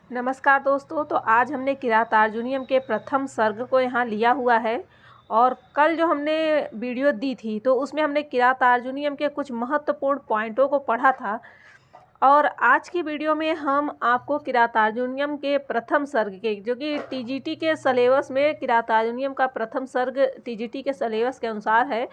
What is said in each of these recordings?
नमस्कार दोस्तों। तो आज हमने किरातार्जुनीयम के प्रथम सर्ग को यहाँ लिया हुआ है और कल जो हमने वीडियो दी थी तो उसमें हमने किरातार्जुनीयम के कुछ महत्वपूर्ण पॉइंटों को पढ़ा था। और आज की वीडियो में हम आपको किरातार्जुनीयम के प्रथम सर्ग के, जो कि टीजीटी के सिलेबस में किरातार्जुनीयम का प्रथम सर्ग टीजीटी के सिलेबस के अनुसार है,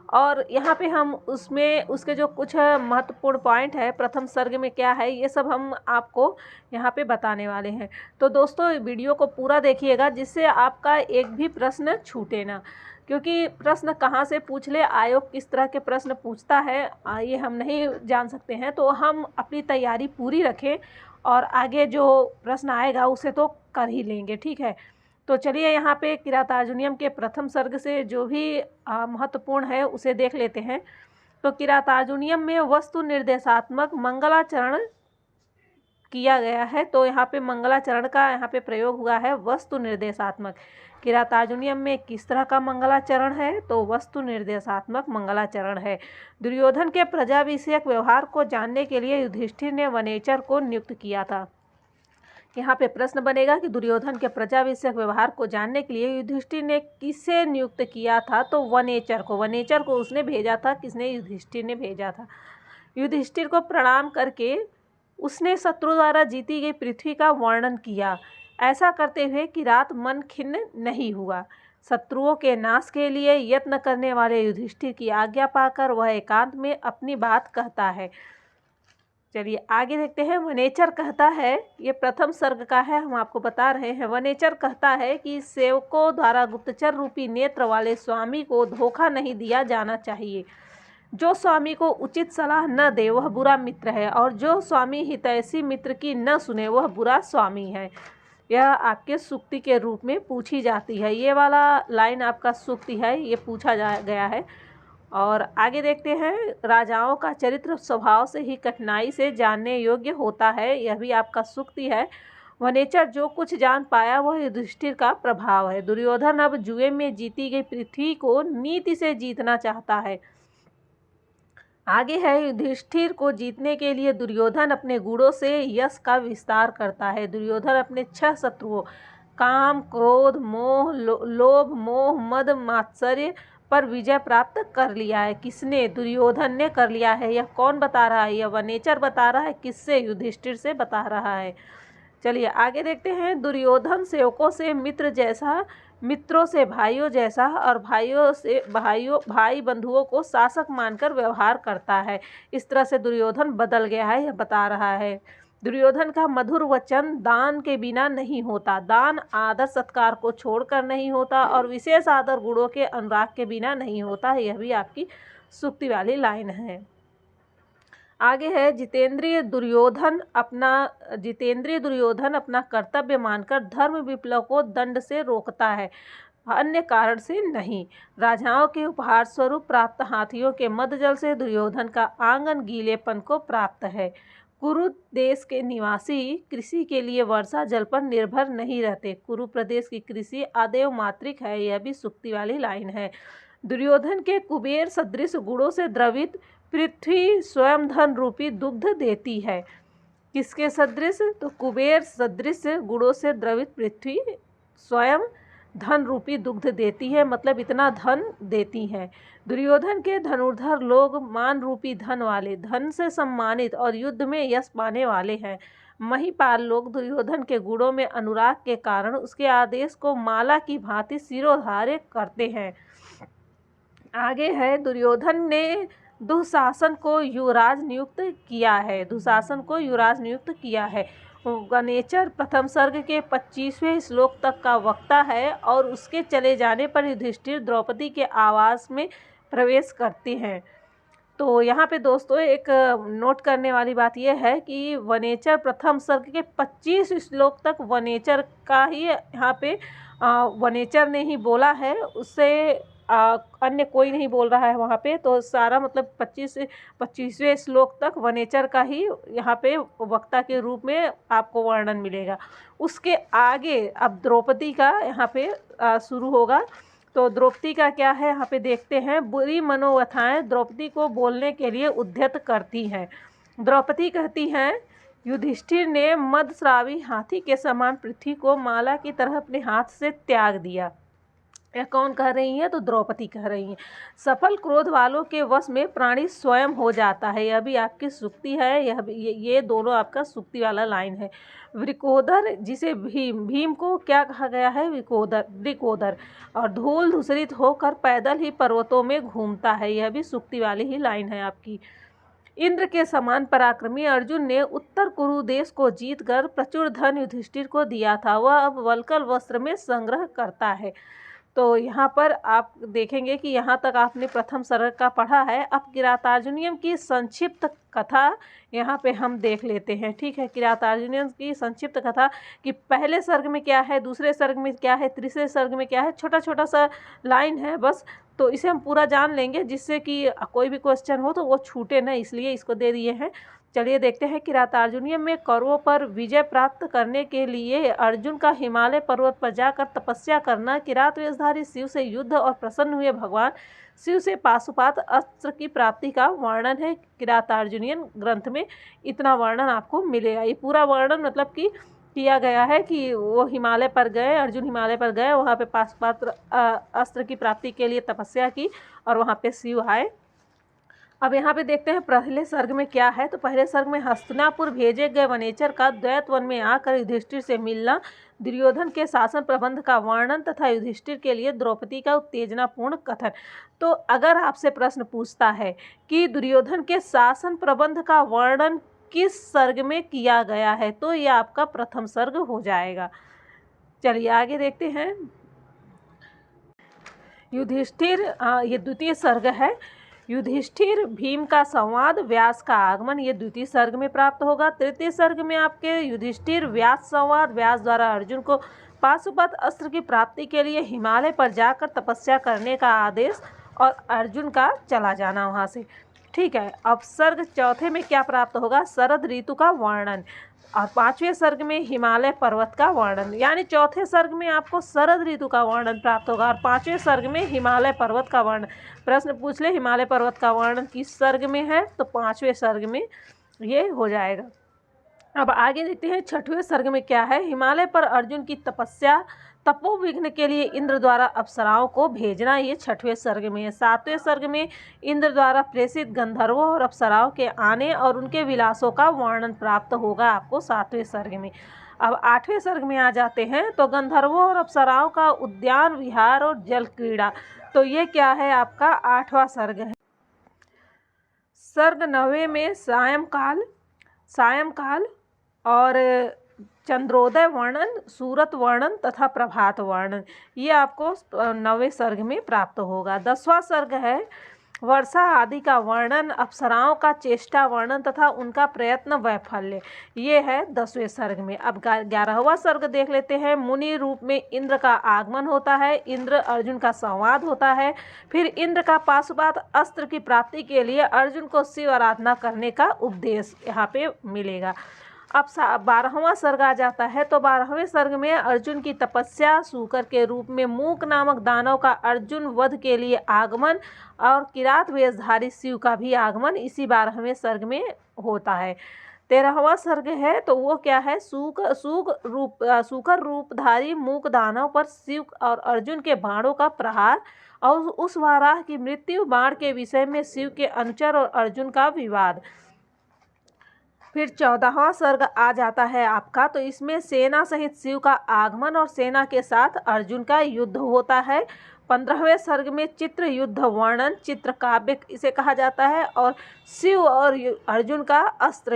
और यहाँ पे हम उसमें उसके जो कुछ महत्वपूर्ण पॉइंट है प्रथम सर्ग में क्या है, ये सब हम आपको यहाँ पे बताने वाले हैं। तो दोस्तों वीडियो को पूरा देखिएगा, जिससे आपका एक भी प्रश्न छूटे ना, क्योंकि प्रश्न कहाँ से पूछ ले, आयोग किस तरह के प्रश्न पूछता है ये हम नहीं जान सकते हैं। तो हम अपनी तैयारी पूरी रखें और आगे जो प्रश्न आएगा उसे तो कर ही लेंगे, ठीक है। तो चलिए यहाँ पे किरातार्जुनीयम के प्रथम सर्ग से जो भी महत्वपूर्ण है उसे देख लेते हैं। तो किरातार्जुनीयम में वस्तु निर्देशात्मक मंगलाचरण किया गया है। तो यहाँ पे मंगलाचरण का यहाँ पे प्रयोग हुआ है, वस्तु निर्देशात्मक। किरातार्जुनीयम में किस तरह का मंगलाचरण है, तो वस्तु निर्देशात्मक मंगलाचरण है। दुर्योधन के प्रजा विषयक व्यवहार को जानने के लिए युधिष्ठिर ने वनेचर को नियुक्त किया था। यहाँ पे प्रश्न बनेगा कि दुर्योधन के प्रजा विषयक व्यवहार को जानने के लिए युधिष्ठिर ने किसे नियुक्त किया था, तो वनेचर को। वनेचर को उसने भेजा था, किसने? युधिष्ठिर ने भेजा था। युधिष्ठिर को प्रणाम करके उसने शत्रु द्वारा जीती गई पृथ्वी का वर्णन किया, ऐसा करते हुए कि रात मन खिन्न नहीं हुआ। शत्रुओं के नाश के लिए यत्न करने वाले युधिष्ठिर की आज्ञा पाकर वह एकांत में अपनी बात कहता है। चलिए आगे देखते हैं। वनेचर कहता है, ये प्रथम सर्ग का है, हम आपको बता रहे हैं। वनेचर कहता है कि सेवकों द्वारा गुप्तचर रूपी नेत्र वाले स्वामी को धोखा नहीं दिया जाना चाहिए। जो स्वामी को उचित सलाह न दे वह बुरा मित्र है, और जो स्वामी हितैषी मित्र की न सुने वह बुरा स्वामी है। यह आपके सूक्ति के रूप में पूछी जाती है। ये वाला लाइन आपका सूक्ति है, ये पूछा गया है। और आगे देखते हैं। राजाओं का चरित्र स्वभाव से ही कठिनाई से जानने योग्य होता है, यह भी आपका सूक्ति है। वनेचर जो कुछ जान पाया वह युधिष्ठिर का प्रभाव है। दुर्योधन अब जुए में जीती गई पृथ्वी को नीति से जीतना चाहता है। आगे है, युधिष्ठिर को जीतने के लिए दुर्योधन अपने गुणों से यश का विस्तार करता है। दुर्योधन अपने 6 शत्रुओं काम, क्रोध, मोह, लोभ, मोह, मद, मात्सर्य पर विजय प्राप्त कर लिया है। किसने? दुर्योधन ने कर लिया है। यह कौन बता रहा है? यह वनेचर बता रहा है। किससे? युधिष्ठिर से बता रहा है। चलिए आगे देखते हैं। दुर्योधन सेवकों से मित्र जैसा, मित्रों से भाइयों जैसा, और भाइयों से भाई बंधुओं को शासक मानकर व्यवहार करता है। इस तरह से दुर्योधन बदल गया है, यह बता रहा है। दुर्योधन का मधुर वचन दान के बिना नहीं होता। दान आदर सत्कार को छोड़कर नहीं होता, और विशेष आदर गुणों के अनुराग के बिना नहीं होता। यह भी आपकी सूक्ति वाली लाइन है। आगे है, जितेंद्रिय दुर्योधन अपना कर्तव्य मानकर धर्म विप्लव को दंड से रोकता है, अन्य कारण से नहीं। राजाओं के उपहार स्वरूप प्राप्त हाथियों के मदजल से दुर्योधन का आंगन गीलेपन को प्राप्त है। कुरु देश के निवासी कृषि के लिए वर्षा जल पर निर्भर नहीं रहते। कुरु प्रदेश की कृषि अदेव मात्रिक है, यह भी सूक्ति वाली लाइन है। दुर्योधन के कुबेर सदृश गुणों से द्रवित पृथ्वी स्वयं धन रूपी दुग्ध देती है। किसके सदृश? तो कुबेर सदृश गुणों से द्रवित पृथ्वी स्वयं धन रूपी दुग्ध देती है, मतलब इतना धन देती है। दुर्योधन के धनुर्धर लोग मान रूपी धन वाले, धन से सम्मानित और युद्ध में यश पाने वाले हैं। महिपाल लोग दुर्योधन के गुणों में अनुराग के कारण उसके आदेश को माला की भांति सिरोधार्य करते हैं। आगे है, दुर्योधन ने दुःशासन को युवराज नियुक्त किया है। दुःशासन को युवराज नियुक्त किया है। वनेचर प्रथम सर्ग के 25वें श्लोक तक का वक्ता है, और उसके चले जाने पर युधिष्ठिर द्रौपदी के आवास में प्रवेश करते हैं। तो यहाँ पे दोस्तों एक नोट करने वाली बात यह है कि वनेचर प्रथम सर्ग के 25 श्लोक तक वनेचर का ही यहाँ पे वनेचर ने ही बोला है, उससे अन्य कोई नहीं बोल रहा है वहाँ पे। तो सारा मतलब 25वें श्लोक तक वनेचर का ही यहाँ पे वक्ता के रूप में आपको वर्णन मिलेगा। उसके आगे अब द्रौपदी का यहाँ पे शुरू होगा। तो द्रौपदी का क्या है यहाँ पे देखते हैं। बुरी मनोव्यथाएं द्रौपदी को बोलने के लिए उद्यत करती हैं। द्रौपदी कहती हैं युधिष्ठिर ने मदस्रावी हाथी के समान पृथ्वी को माला की तरह अपने हाथ से त्याग दिया। यह कौन कह रही हैं? तो द्रौपदी कह रही हैं। सफल क्रोध वालों के वश में प्राणी स्वयं हो जाता है। यह भी आपकी सूक्ति है, यह भी ये दोनों आपका सूक्ति वाला लाइन है। वृकोदर जिसे भीम को क्या कहा गया है? वृकोदर। और धूल धूसरित होकर पैदल ही पर्वतों में घूमता है। यह भी सूक्ति वाली ही लाइन है आपकी। इंद्र के समान पराक्रमी अर्जुन ने उत्तर कुरु देश को जीतकर प्रचुर धन युधिष्ठिर को दिया था। वह अब वल्कल वस्त्र में संग्रह करता है। तो यहाँ पर आप देखेंगे कि यहाँ तक आपने प्रथम सर्ग का पढ़ा है। अब किरातार्जुनीयम की संक्षिप्त कथा यहाँ पे हम देख लेते हैं। ठीक है, किरातार्जुनीयम की संक्षिप्त कथा कि पहले सर्ग में क्या है, दूसरे सर्ग में क्या है, तीसरे सर्ग में क्या है, छोटा छोटा सा लाइन है बस। तो इसे हम पूरा जान लेंगे जिससे कि कोई भी क्वेश्चन हो तो वो छूटे ना, इसलिए इसको दे दिए हैं। चलिए देखते हैं। किरातार्जुनीयम में कौरवों पर विजय प्राप्त करने के लिए अर्जुन का हिमालय पर्वत पर जाकर तपस्या करना, किरात वेशधारी शिव से युद्ध और प्रसन्न हुए भगवान शिव से पाशुपात अस्त्र की प्राप्ति का वर्णन है। किरातार्जुनीयम ग्रंथ में इतना वर्णन आपको मिलेगा। ये पूरा वर्णन मतलब कि किया गया है कि वो हिमालय पर गए, अर्जुन हिमालय पर गए, वहाँ पे पाशुपात अस्त्र की प्राप्ति के लिए तपस्या की और वहाँ पे शिव आए। अब यहाँ पे देखते हैं पहले सर्ग में क्या है। तो पहले सर्ग में हस्तिनापुर भेजे गए वनेचर का द्वैत वन में आकर युधिष्ठिर से मिलना, दुर्योधन के शासन प्रबंध का वर्णन तथा युधिष्ठिर के लिए द्रौपदी का उत्तेजनापूर्ण कथन। तो अगर आपसे प्रश्न पूछता है कि दुर्योधन के शासन प्रबंध का वर्णन किस सर्ग में किया गया है, तो यह आपका प्रथम सर्ग हो जाएगा। चलिए आगे देखते हैं। युधिष्ठिर, ये द्वितीय सर्ग है। युधिष्ठिर भीम का संवाद, व्यास का आगमन, ये द्वितीय सर्ग में प्राप्त होगा। तृतीय सर्ग में आपके युधिष्ठिर व्यास संवाद, व्यास द्वारा अर्जुन को पाशुपत अस्त्र की प्राप्ति के लिए हिमालय पर जाकर तपस्या करने का आदेश और अर्जुन का चला जाना वहाँ से। ठीक है, अब सर्ग चौथे में क्या प्राप्त होगा? शरद ऋतु का वर्णन और पांचवें सर्ग में हिमालय पर्वत का वर्णन। यानी चौथे सर्ग में आपको शरद ऋतु का वर्णन प्राप्त होगा और पांचवें सर्ग में हिमालय पर्वत का वर्णन। प्रश्न पूछ ले हिमालय पर्वत का वर्णन किस सर्ग में है, तो पांचवें सर्ग में ये हो जाएगा। अब आगे देखते हैं छठवें सर्ग में क्या है। हिमालय पर अर्जुन की तपस्या, तपोविघ्न के लिए इंद्र द्वारा अप्सराओं को भेजना, ये छठवें सर्ग में है। सातवें सर्ग में इंद्र द्वारा प्रेषित गंधर्वों और अप्सराओं के आने और उनके विलासों का वर्णन प्राप्त होगा आपको सातवें सर्ग में। अब आठवें सर्ग में आ जाते हैं। तो गंधर्वों और अप्सराओं का उद्यान विहार और जल क्रीड़ा, तो ये क्या है आपका आठवां सर्ग है। सर्ग नवे में सायंकाल और चंद्रोदय वर्णन, सूरत वर्णन तथा प्रभात वर्णन, ये आपको नवे सर्ग में प्राप्त होगा। 10वां सर्ग है वर्षा आदि का वर्णन, अप्सराओं का चेष्टा वर्णन तथा उनका प्रयत्न वैफल्य, ये है 10वें सर्ग में। अब 11वां सर्ग देख लेते हैं। मुनि रूप में इंद्र का आगमन होता है, इंद्र अर्जुन का संवाद होता है, फिर इंद्र का पाशुपात अस्त्र की प्राप्ति के लिए अर्जुन को शिव आराधना करने का उपदेश यहाँ पे मिलेगा। अब 12वां सर्ग आ जाता है। तो 12वें सर्ग में अर्जुन की तपस्या, शूकर के रूप में मूक नामक दानव का अर्जुन वध के लिए आगमन और किरात वेशधारी शिव का भी आगमन इसी 12वें सर्ग में होता है। 13वां सर्ग है तो वो क्या है, शूकर रूपधारी मूक दानव पर शिव और अर्जुन के बाणों का प्रहार और उस वाराह की मृत्यु, बाण के विषय में शिव के अनुचर और अर्जुन का विवाद। फिर 14वां सर्ग आ जाता है आपका। तो इसमें सेना सहित शिव का आगमन और सेना के साथ अर्जुन का युद्ध होता है। 15वें सर्ग में चित्र युद्ध वर्णन, चित्र काव्य इसे कहा जाता है, और शिव और अर्जुन का अस्त्र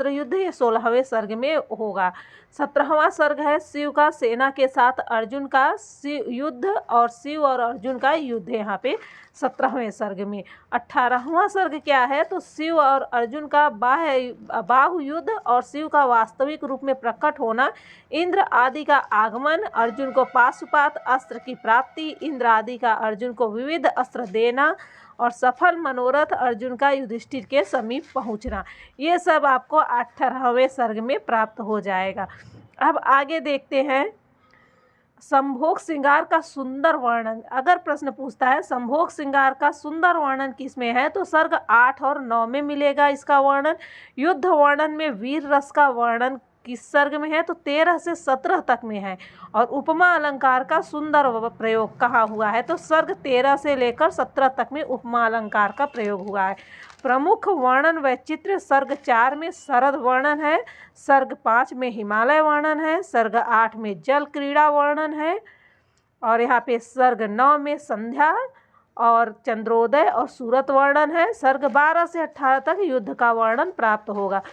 युद्ध ये 16वें सर्ग में होगा। 17वां सर्ग है शिव का सेना के साथ अर्जुन का युद्ध और शिव और अर्जुन का युद्ध यहाँ पे 17वें सर्ग में। 18वां सर्ग क्या है, तो शिव और अर्जुन का बाहु युद्ध और शिव का वास्तविक रूप में प्रकट होना, इंद्र आदि का आगमन, अर्जुन को पाशुपात अस्त्र की प्राप्ति, इंद्र आदि का अर्जुन को विविध अस्त्र देना और सफल मनोरथ अर्जुन का युधिष्ठिर के समीप पहुंचना, ये सब आपको 18वें सर्ग में प्राप्त हो जाएगा। अब आगे देखते हैं संभोग श्रृंगार का सुंदर वर्णन, अगर प्रश्न पूछता है संभोग श्रृंगार का सुंदर वर्णन किसमें है तो सर्ग 8 और 9 में मिलेगा इसका वर्णन। युद्ध वर्णन में वीर रस का वर्णन किस सर्ग में है तो 13 से 17 तक में है। और उपमा अलंकार का सुंदर प्रयोग कहाँ हुआ है तो सर्ग 13 से लेकर 17 तक में उपमा अलंकार का प्रयोग हुआ है। प्रमुख वर्णन वैचित्र्य सर्ग 4 में शरद वर्णन है, सर्ग 5 में हिमालय वर्णन है, सर्ग 8 में जल क्रीड़ा वर्णन है, और यहाँ पे सर्ग 9 में संध्या और चंद्रोदय और सूरत वर्णन है। सर्ग 12 से 18 तक युद्ध का वर्णन प्राप्त होगा।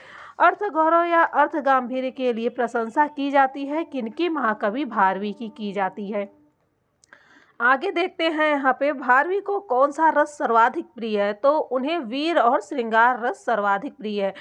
अर्थ गौरव या अर्थ गांभीर्य के लिए प्रशंसा की जाती है किनकी, महाकवि भारवी की जाती है। आगे देखते हैं यहाँ पे भारवी को कौन सा रस सर्वाधिक प्रिय है तो उन्हें वीर और श्रृंगार रस सर्वाधिक प्रिय है।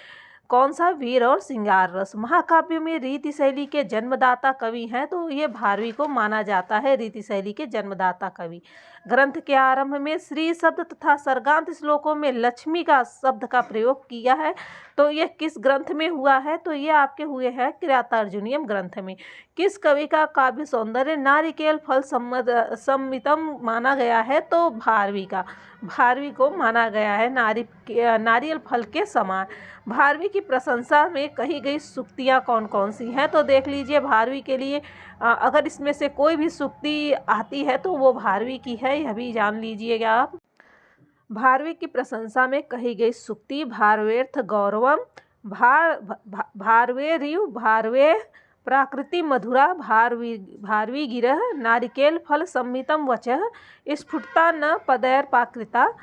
कौन सा, वीर और श्रृंगार रस। महाकाव्य में रीति शैली के जन्मदाता कवि हैं तो ये भारवी को माना जाता है रीति शैली के जन्मदाता कवि। ग्रंथ के आरंभ में श्री शब्द तथा सर्गांत श्लोकों में लक्ष्मी का शब्द का प्रयोग किया है तो यह किस ग्रंथ में हुआ है तो ये आपके हुए हैं किरातार्जुनीयम ग्रंथ में। किस कवि का काव्य सौंदर्य नारिकेल फल सम्मितम माना गया है तो भारवी का, भारवी को माना गया है नारियल फल के समान। भारवी की प्रशंसा में कही गई सूक्तियाँ कौन कौन सी हैं तो देख लीजिए भारवी के लिए अगर इसमें से कोई भी सूक्ति आती है तो वो भारवी की है, यह भी जान लीजिएगा आप। भारवी की प्रशंसा में कही गई सूक्ति भारवेर्थ गौरवम, भारवेरिव भारवे प्राकृति मधुरा, भारवी गिरह नारिकेल फल सम्मितम वचः, स्फुटता न पदैर पाकृता।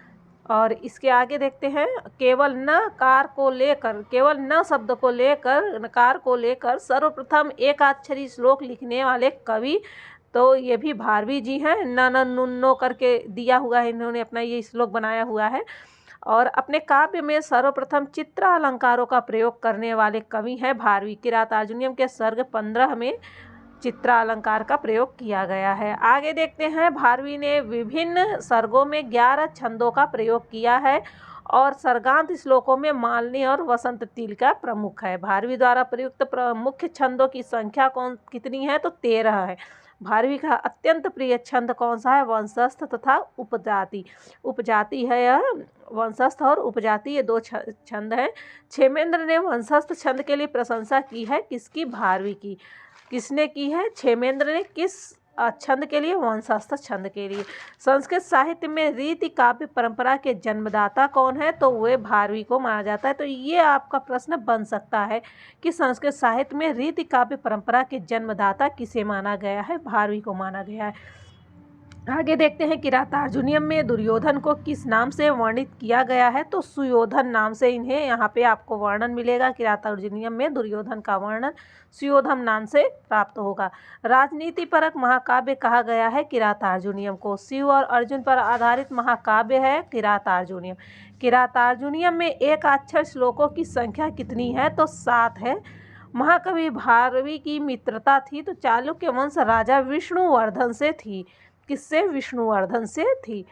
और इसके आगे देखते हैं केवल न कार को लेकर, केवल न शब्द को लेकर, नकार को लेकर सर्वप्रथम एकाक्षरी श्लोक लिखने वाले कवि तो ये भी भारवी जी हैं। न नुन्नो करके दिया हुआ है, इन्होंने अपना ये श्लोक बनाया हुआ है। और अपने काव्य में सर्वप्रथम चित्र अलंकारों का प्रयोग करने वाले कवि हैं भारवी। किरातार्जुनीयम के सर्ग 15 में चित्रा अलंकार का प्रयोग किया गया है। आगे देखते हैं भारवी ने विभिन्न सर्गों में 11 छंदों का प्रयोग किया है और सर्गांत श्लोकों में मालिनी और वसंत तिल का प्रमुख है। भारवी द्वारा प्रयुक्त मुख्य छंदों की संख्या कितनी है तो 13 है। भारवी का अत्यंत प्रिय छंद कौन सा है, वंशस्थ तथा उपजाति। उपजाति है यह, वंशस्थ और उपजाति ये दो छंद हैं। क्षेमेंद्र ने वंशस्थ छंद के लिए प्रशंसा की है किसकी, भारवी की। किसने की है, क्षेमेंद्र ने किस छंद के लिए, वंशस्थ छंद के लिए। संस्कृत साहित्य में रीति काव्य परंपरा के जन्मदाता कौन है तो वे भारवी को माना जाता है। तो ये आपका प्रश्न बन सकता है कि संस्कृत साहित्य में रीति काव्य परंपरा के जन्मदाता किसे माना गया है, भारवी को माना गया है। आगे देखते हैं किरातार्जुनीयम में दुर्योधन को किस नाम से वर्णित किया गया है तो सुयोधन नाम से इन्हें यहाँ पे आपको वर्णन मिलेगा। किरातार्जुनीयम में दुर्योधन का वर्णन सुयोधन नाम से प्राप्त होगा। राजनीति परक महाकाव्य कहा गया है किरातार्जुनीयम को। शिव और अर्जुन पर आधारित महाकाव्य है किरातार्जुनीयम। किरातार्जुनीयम में एकाक्षर श्लोकों की संख्या कितनी है तो 7 है। महाकवि भारवी की मित्रता थी तो चालुक्य वंश राजा विष्णुवर्धन से थी। किससे, विष्णुवर्धन से थी।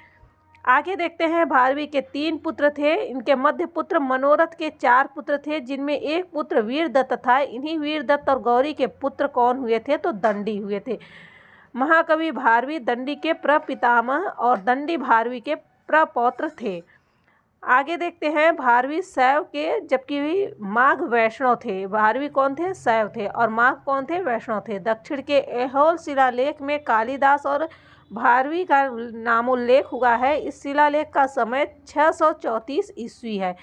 आगे देखते हैं भारवी के 3 पुत्र थे। इनके मध्य पुत्र मनोरथ के 4 पुत्र थे जिनमें एक पुत्र वीरदत्त था। इन्हीं वीरदत्त और गौरी के पुत्र कौन हुए थे तो दंडी हुए थे। महाकवि भारवी दंडी के प्रपितामह और दंडी भारवी के प्रपौत्र थे। आगे देखते हैं भारवी शैव के जबकि माघ वैष्णव थे। भारवी कौन थे, शैव थे, और माघ कौन थे, वैष्णव थे। दक्षिण के ऐहोल शिलालेख में कालिदास और भारवी का नामोल्लेख हुआ है। इस शिलालेख का समय 634 ईस्वी है।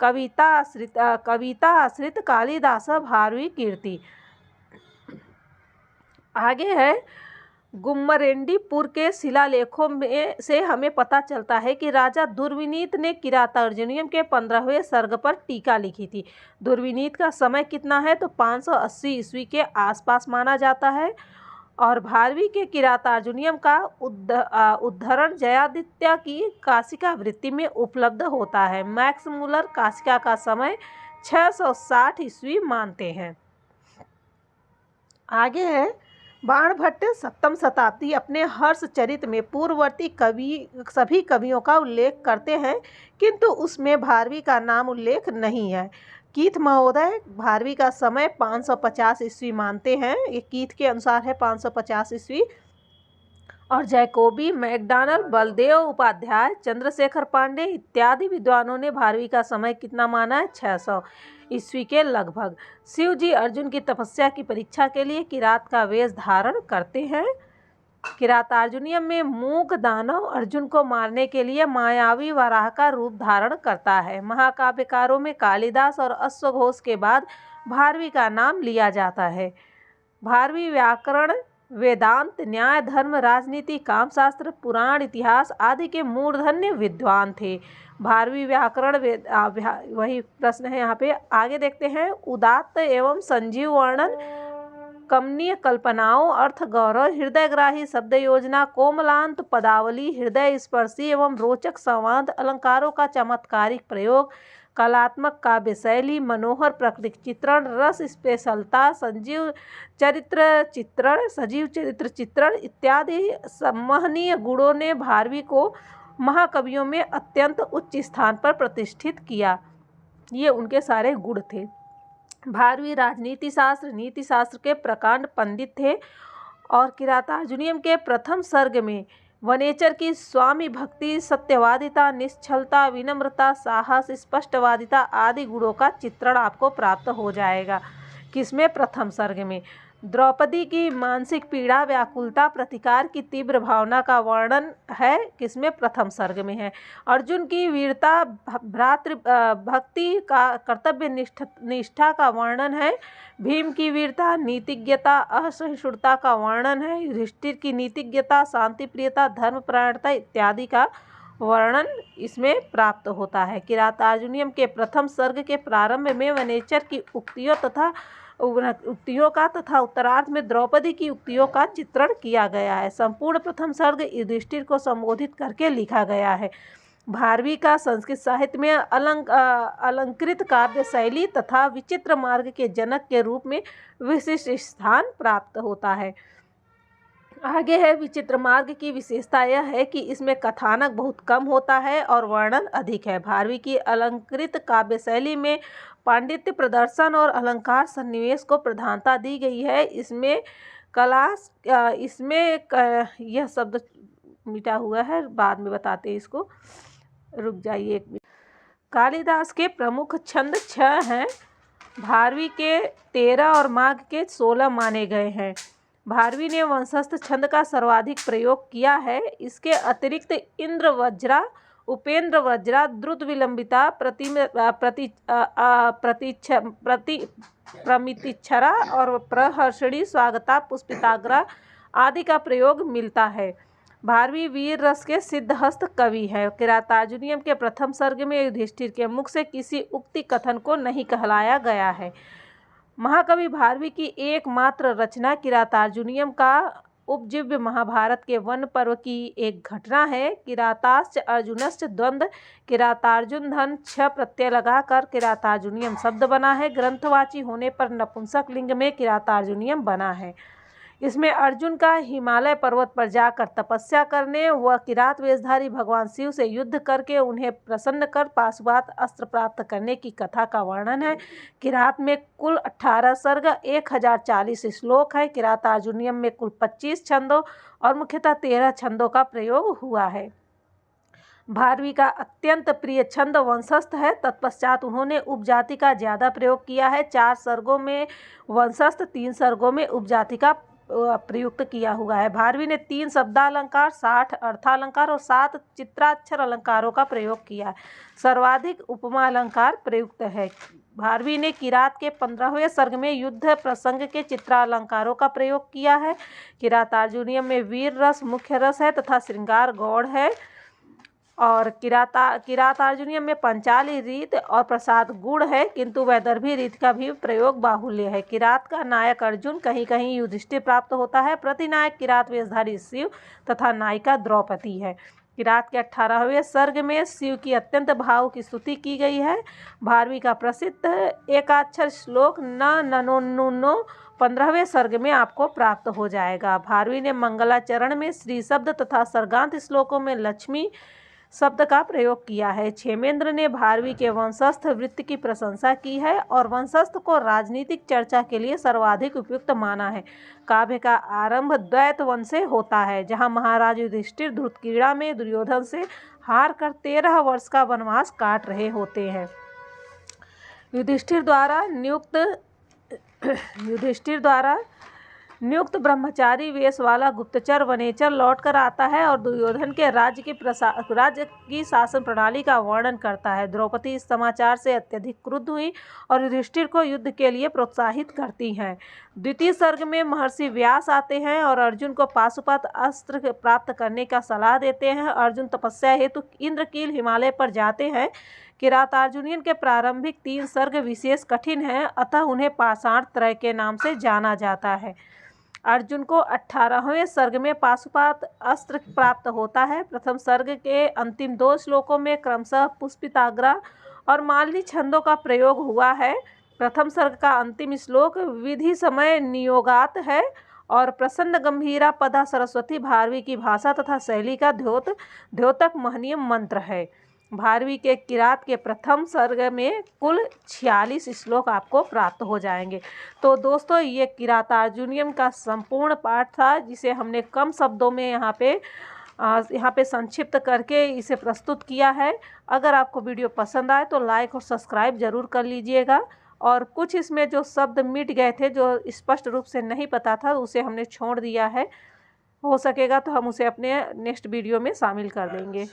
कविता आश्रित कालिदास भारवी कीर्ति। आगे है गुम्मरेड्डीपुर के शिलालेखों में से हमें पता चलता है कि राजा दुर्विनीत ने किरातार्जुनीयम के 15वें सर्ग पर टीका लिखी थी। दुर्विनीत का समय कितना है तो 580 ईस्वी के आसपास माना जाता है। और भारवी के किरातार्जुनीयम का उद्धरण जयादित्य की काशिका वृत्ति में उपलब्ध होता है। मैक्स मूलर काशिका का समय 660 ईस्वी मानते हैं। आगे है बाणभट्ट 7वीं शताब्दी अपने हर्ष चरित में पूर्ववर्ती सभी कवियों का उल्लेख करते हैं किंतु उसमें भारवी का नाम उल्लेख नहीं है। कीथ महोदय भारवी का समय 550 ईस्वी मानते हैं, ये कीथ के अनुसार है 550 ईस्वी। और जैकोबी, मैकडॉनल्ड, बलदेव उपाध्याय, चंद्रशेखर पांडे इत्यादि विद्वानों ने भारवी का समय कितना माना है? 600 ईस्वी के लगभग। शिव जी अर्जुन की तपस्या की परीक्षा के लिए किरात का वेश धारण करते हैं। किरातार्जुनीयम में मूक दानव अर्जुन को मारने के लिए मायावी वराह का रूप धारण करता है। महाकाव्यकारों में कालिदास और अश्वघोष के बाद भारवी का नाम लिया जाता है। भारवी व्याकरण, वेदांत, न्याय, धर्म, राजनीति, कामशास्त्र, पुराण, इतिहास आदि के मूर्धन्य विद्वान थे। भारवी व्याकरण वही प्रश्न है यहाँ पे, आगे देखते हैं। उदात्त एवं संजीव वर्णन, कमनीय कल्पनाओं, अर्थ गौरव, हृदयग्राही शब्द योजना, कोमलांत पदावली, हृदय स्पर्शी एवं रोचक संवाद, अलंकारों का चमत्कारिक प्रयोग, कलात्मक काव्य शैली, मनोहर प्रकृति चित्रण, रस स्पेशलता, सजीव चरित्र चित्रण इत्यादि सम्माननीय गुणों ने भारवी को महाकवियों में अत्यंत उच्च स्थान पर प्रतिष्ठित किया। ये उनके सारे गुण थे। भारवी राजनीति शास्त्र, नीति शास्त्र के प्रकांड पंडित थे और किरातार्जुनीयम के प्रथम सर्ग में वनेचर की स्वामी भक्ति, सत्यवादिता, निश्चलता, विनम्रता, साहस, स्पष्टवादिता आदि गुणों का चित्रण आपको प्राप्त हो जाएगा। किसमें? प्रथम सर्ग में। द्रौपदी की मानसिक पीड़ा, व्याकुलता, प्रतिकार की तीव्र भावना का वर्णन है। किसमें? प्रथम सर्ग में है। अर्जुन की वीरता, भ्रातृ भक्ति का, कर्तव्य निष्ठा का वर्णन है। भीम की वीरता, नीतिज्ञता, असहिष्णुता का वर्णन है। युधिष्ठिर की नीतिज्ञता, शांतिप्रियता, धर्मपरायणता इत्यादि का वर्णन इसमें प्राप्त होता है। किरातार्जुनीयम के प्रथम सर्ग के प्रारंभ में वनेचर की उक्तियों का तथा उत्तरार्ध में द्रौपदी की उक्तियों का चित्रण किया गया है। संपूर्ण प्रथम सर्ग युधिष्ठिर को संबोधित करके लिखा गया है। भारवी का संस्कृत साहित्य में अलंकृत काव्य शैली तथा विचित्र मार्ग के जनक के रूप में विशिष्ट स्थान प्राप्त होता है। आगे है, विचित्र मार्ग की विशेषता यह है कि इसमें कथानक बहुत कम होता है और वर्णन अधिक है। भारवी की अलंकृत काव्य शैली में पांडित्य प्रदर्शन और अलंकार सन्निवेश को प्रधानता दी गई है। इसमें यह शब्द मिटा हुआ है, बाद में बताते हैं इसको, रुक जाइए एक मिनट। कालिदास के प्रमुख छंद 6 हैं। भारवी के 13 और माघ के 16 माने गए हैं। भारवी ने वंशस्थ छंद का सर्वाधिक प्रयोग किया है। इसके अतिरिक्त इंद्र वज्रा, उपेंद्र वज्रा, द्रुत विलंबिता, प्रमितिच्छरा और प्रहर्षणी, स्वागता, पुष्पिताग्रा आदि का प्रयोग मिलता है। भारवी वीर रस के सिद्धहस्त कवि है। किरातार्जुनीयम के प्रथम सर्ग में युधिष्ठिर के मुख से किसी उक्ति कथन को नहीं कहलाया गया है। महाकवि भारवी की एकमात्र रचना किरातार्जुनीयम का उपजीव्य महाभारत के वन पर्व की एक घटना है। किराताश्च अर्जुनश्च द्वंद्व, किरातार्जुन धन 6 प्रत्यय लगाकर किरातार्जुनीयम शब्द बना है। ग्रंथवाची होने पर नपुंसक लिंग में किरातार्जुनीयम बना है। इसमें अर्जुन का हिमालय पर्वत पर जाकर तपस्या करने व किरात वेशधारी भगवान शिव से युद्ध करके उन्हें प्रसन्न कर पाशुपात अस्त्र प्राप्त करने की कथा का वर्णन है। किरात में कुल 18 सर्ग, 1040 श्लोक है। किरातार्जुनीयम में कुल 25 छंदों और मुख्यतः 13 छंदों का प्रयोग हुआ है। भारवी का अत्यंत प्रिय छंद वंशस्थ है। तत्पश्चात उन्होंने उपजाति का ज़्यादा प्रयोग किया है। 4 सर्गों में वंशस्थ, 3 सर्गों में उपजाति का प्रयुक्त किया हुआ है। भारवी ने 3 शब्दालंकार, 60 अर्थालंकार और 7 चित्राक्षर अलंकारों का प्रयोग किया है। सर्वाधिक उपमा अलंकार प्रयुक्त है। भारवी ने किरात के 15वें सर्ग में युद्ध प्रसंग के चित्रालंकारों का प्रयोग किया है। किरातार्जुनीयम में वीर रस मुख्य रस है तथा श्रृंगार गौड़ है। और किरातार्जुनीयम में पंचाली रीत और प्रसाद गुण है, किंतु वैदर्भी रीत का भी प्रयोग बाहुल्य है। किरात का नायक अर्जुन, कहीं कहीं युधिष्ठिर प्राप्त होता है। प्रतिनायक किरात वेशधारी शिव तथा नायिका द्रौपदी है। किरात के 18वें सर्ग में शिव की अत्यंत भाव की स्तुति की गई है। भारवी का प्रसिद्ध एकाक्षर श्लोक न ननो नुनो 15वें सर्ग में आपको प्राप्त हो जाएगा। भारवी ने मंगलाचरण में श्री शब्द तथा सर्गांत श्लोकों में लक्ष्मी शब्द का प्रयोग किया है। क्षेमेंद्र ने भारवी के वंशस्थ वृत्ति की प्रशंसा की है और वंशस्थ को राजनीतिक चर्चा के लिए सर्वाधिक उपयुक्त माना है। काव्य का आरंभ द्वैत वन से होता है, जहाँ महाराज युधिष्ठिर धृतक्रीड़ा में दुर्योधन से हार कर 13 वर्ष का वनवास काट रहे होते हैं। युधिष्ठिर द्वारा नियुक्त ब्रह्मचारी वेश वाला गुप्तचर वनेचर लौटकर आता है और दुर्योधन के राज्य की शासन प्रणाली का वर्णन करता है। द्रौपदी इस समाचार से अत्यधिक क्रुद्ध हुई और युधिष्ठिर को युद्ध के लिए प्रोत्साहित करती हैं। द्वितीय सर्ग में महर्षि व्यास आते हैं और अर्जुन को पाशुपत अस्त्र प्राप्त करने का सलाह देते हैं। अर्जुन तपस्या हेतु इंद्रकील हिमालय पर जाते हैं। किरातार्जुनीयन के प्रारंभिक 3 सर्ग विशेष कठिन हैं, अतः उन्हें पाषाण त्रय के नाम से जाना जाता है। अर्जुन को 18वें सर्ग में पाशुपत अस्त्र प्राप्त होता है। प्रथम सर्ग के अंतिम 2 श्लोकों में क्रमशः पुष्पिताग्रा और मालिनी छंदों का प्रयोग हुआ है। प्रथम सर्ग का अंतिम श्लोक विधि समय नियोगात है और प्रसन्न गंभीरा पदा सरस्वती भारवी की भाषा तथा शैली का द्योतक महनीय मंत्र है। भारवी के किरात के प्रथम सर्ग में कुल 46 श्लोक आपको प्राप्त हो जाएंगे। तो दोस्तों, ये किरातार्जुनीयम का संपूर्ण पाठ था, जिसे हमने कम शब्दों में यहाँ पे संक्षिप्त करके इसे प्रस्तुत किया है। अगर आपको वीडियो पसंद आए तो लाइक और सब्सक्राइब जरूर कर लीजिएगा। और कुछ इसमें जो शब्द मिट गए थे, जो स्पष्ट रूप से नहीं पता था, उसे हमने छोड़ दिया है। हो सकेगा तो हम उसे अपने नेक्स्ट वीडियो में शामिल कर देंगे।